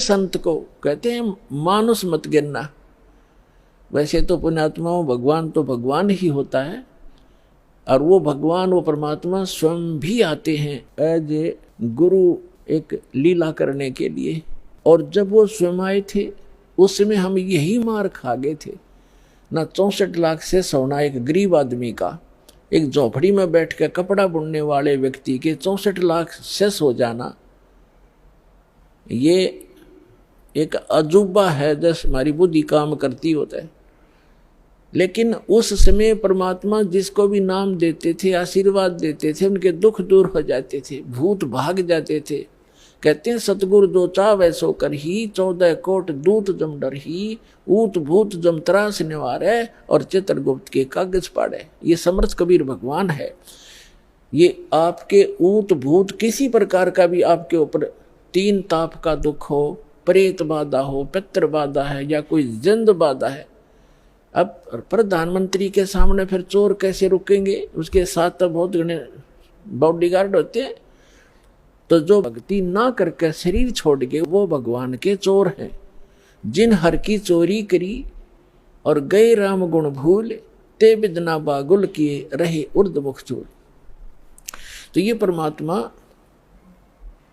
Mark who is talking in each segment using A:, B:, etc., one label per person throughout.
A: संत को कहते हैं मानुष मत गिनना। वैसे तो पुण्यात्माओं भगवान तो भगवान ही होता है, और वो भगवान वो परमात्मा स्वयं भी आते हैं एज ए गुरु एक लीला करने के लिए। और जब वो स्वयं आए थे उस समय हम यही मार खा गए थे ना। 64 लाख से सोना एक गरीब आदमी का, एक झोपड़ी में बैठ के कपड़ा बुनने वाले व्यक्ति के 64 लाख सेस हो जाना, ये एक अजूबा है जैसे हमारी बुद्धि काम करती होता है। लेकिन उस समय परमात्मा जिसको भी नाम देते थे, आशीर्वाद देते थे, उनके दुख दूर हो जाते थे, भूत भाग जाते थे। कहते हैं सतगुरु दो चावै सो कर ही, 14 कोट दूत जम डर ही, ऊत भूत जम त्रास निवारे, और चित्रगुप्त के कागज पाड़े। ये समर्थ कबीर भगवान है। ये आपके ऊत भूत किसी प्रकार का भी आपके ऊपर 3 ताप का दुख हो, प्रेत बाधा हो, पितृ बाधा है, या कोई जिंद बाधा है। अब प्रधानमंत्री के सामने फिर चोर कैसे रुकेंगे? उसके साथ तो बहुत घने बॉडीगार्ड होते हैं। तो जो भक्ति ना करके शरीर छोड़ के वो भगवान के चोर हैं। जिन हर की चोरी करी और गए राम गुण भूल, ते बिदना बागुल किए रहे उर्द मुख चूर। तो ये परमात्मा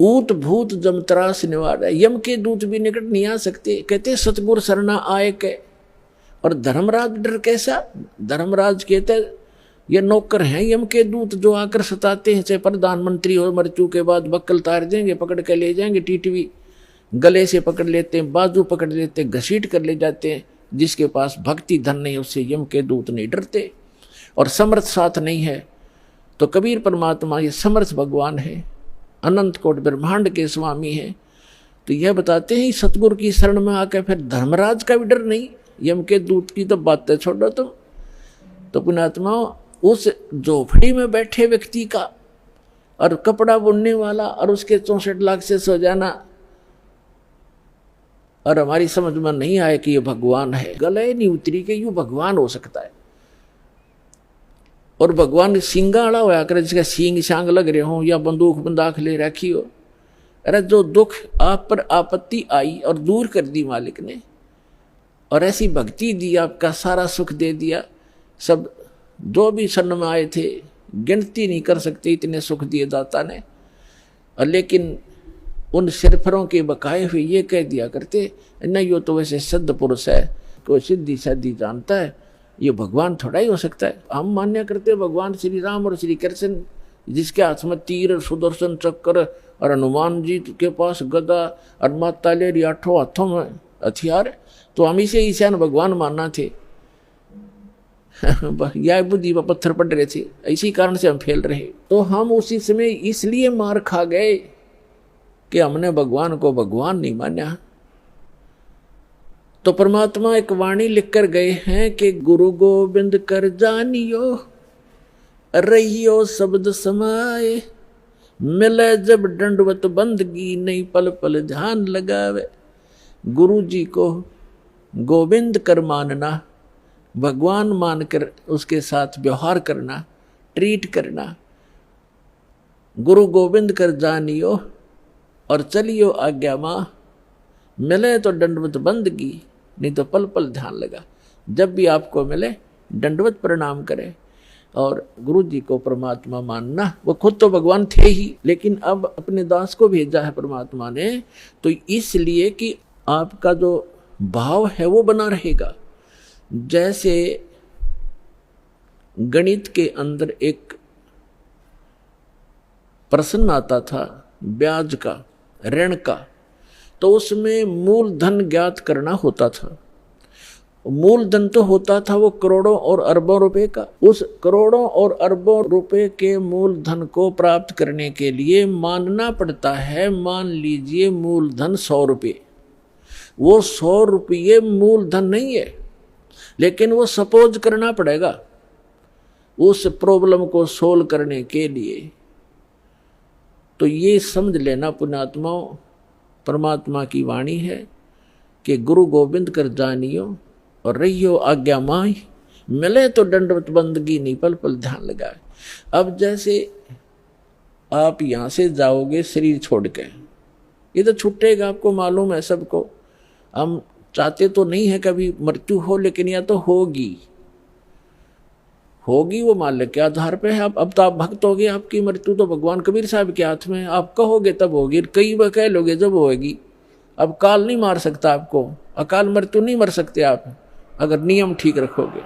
A: ऊत भूत जमत्रास निवार है। यम के दूत भी निकट नहीं आ सकते। कहते सतगुर सरना आए के। और धर्मराज डर कैसा? धर्मराज कहते ये नौकर हैं यम के दूत जो आकर सताते हैं। चाहे प्रधानमंत्री हो, मृत्यु के बाद बक्कल तार देंगे, पकड़ के ले जाएंगे, टीटवी गले से पकड़ लेते हैं, बाजू पकड़ लेते हैं, घसीट कर ले जाते हैं। जिसके पास भक्ति धन नहीं उससे यम के दूत नहीं डरते। और समर्थ साथ नहीं है तो कबीर परमात्मा ये समर्थ भगवान है, अनंत कोट ब्रह्मांड के स्वामी हैं। तो यह बताते हैं सतगुरु की शरण में आकर फिर धर्मराज का भी डर नहीं, यम के दूत की तो बातें छोड़ो तुम। तो पुण्यात्मा उस झोपड़ी में बैठे व्यक्ति का और कपड़ा बुनने वाला और उसके 64 लाख से सो जाना, और हमारी समझ में नहीं आए कि ये भगवान है। गले नहीं उतरी कि यूं भगवान हो सकता है। और भगवान सिंगाड़ा होया करे, जिसका सींग शांग लग रहे हो या बंदूक बंदाख ले रखी हो। अरे जो दुख आप पर आपत्ति आई और दूर कर दी मालिक ने, और ऐसी भक्ति दी, आपका सारा सुख दे दिया। सब जो भी शरण में आए थे गिनती नहीं कर सकते इतने सुख दिए दाता ने। और लेकिन उन सिरफरों के बकाए हुए ये कह दिया करते, नहीं यो तो वैसे सिद्ध पुरुष है, कोई सिद्धि साधी जानता है, ये भगवान थोड़ा ही हो सकता है। हम मान्य करते भगवान श्री राम और श्री कृष्ण, जिसके हाथ में तीर, सुदर्शन चक्र, और हनुमान जी के पास गदा, और माता ले 8 हाथों में हथियार। तो हम इसे ईशान भगवान मानना थे। यह बुद्धि पर पत्थर पड़ रहे थे, इसी कारण से हम फेल रहे। तो हम उसी समय इसलिए मार खा गए कि हमने भगवान को भगवान नहीं माना। तो परमात्मा एक वाणी लिख कर गए हैं कि गुरु गोविंद कर जानियो, रहियो शब्द समाए, मिले जब दंडवत बंदगी, नहीं पल पल ध्यान लगावे। गुरु जी को गोविंद कर मानना, भगवान मानकर उसके साथ व्यवहार करना, ट्रीट करना। गुरु गोविंद कर जानियो और चलियो आज्ञा माँ, मिले तो दंडवत बंदगी, नहीं तो पल पल ध्यान लगा। जब भी आपको मिले दंडवत प्रणाम करें और गुरु जी को परमात्मा मानना। वो खुद तो भगवान थे ही, लेकिन अब अपने दास को भेजा है परमात्मा ने, तो इसलिए कि आपका जो भाव है वो बना रहेगा। जैसे गणित के अंदर एक प्रश्न आता था ब्याज का, ऋण का, तो उसमें मूलधन ज्ञात करना होता था। मूलधन तो होता था वो करोड़ों और अरबों रुपए का। उस करोड़ों और अरबों रुपए के मूलधन को प्राप्त करने के लिए मानना पड़ता है, मान लीजिए मूलधन 100 रुपये। वो 100 रुपये मूलधन नहीं है, लेकिन वो सपोज करना पड़ेगा उस प्रॉब्लम को सोल्व करने के लिए। तो ये समझ लेना पुण्यात्माओं, परमात्मा की वाणी है कि गुरु गोविंद कर जानियो और रहियो आज्ञा माई, मिले तो दंडवत बंदगी, नहीं पल पल ध्यान लगाए। अब जैसे आप यहाँ से जाओगे शरीर छोड़ के, ये तो छूटेगा, आपको मालूम है सबको। हम चाहते तो नहीं है कभी मृत्यु हो, लेकिन यह तो होगी होगी, वो मालिक के आधार पे है। अब तो आप भक्त हो गए, आपकी मृत्यु तो भगवान कबीर साहब के हाथ में है। आप कहोगे तब होगी, कई बार कह लोगे जब होगी। अब काल नहीं मार सकता आपको, अकाल मृत्यु नहीं मर सकते आप, अगर नियम ठीक रखोगे।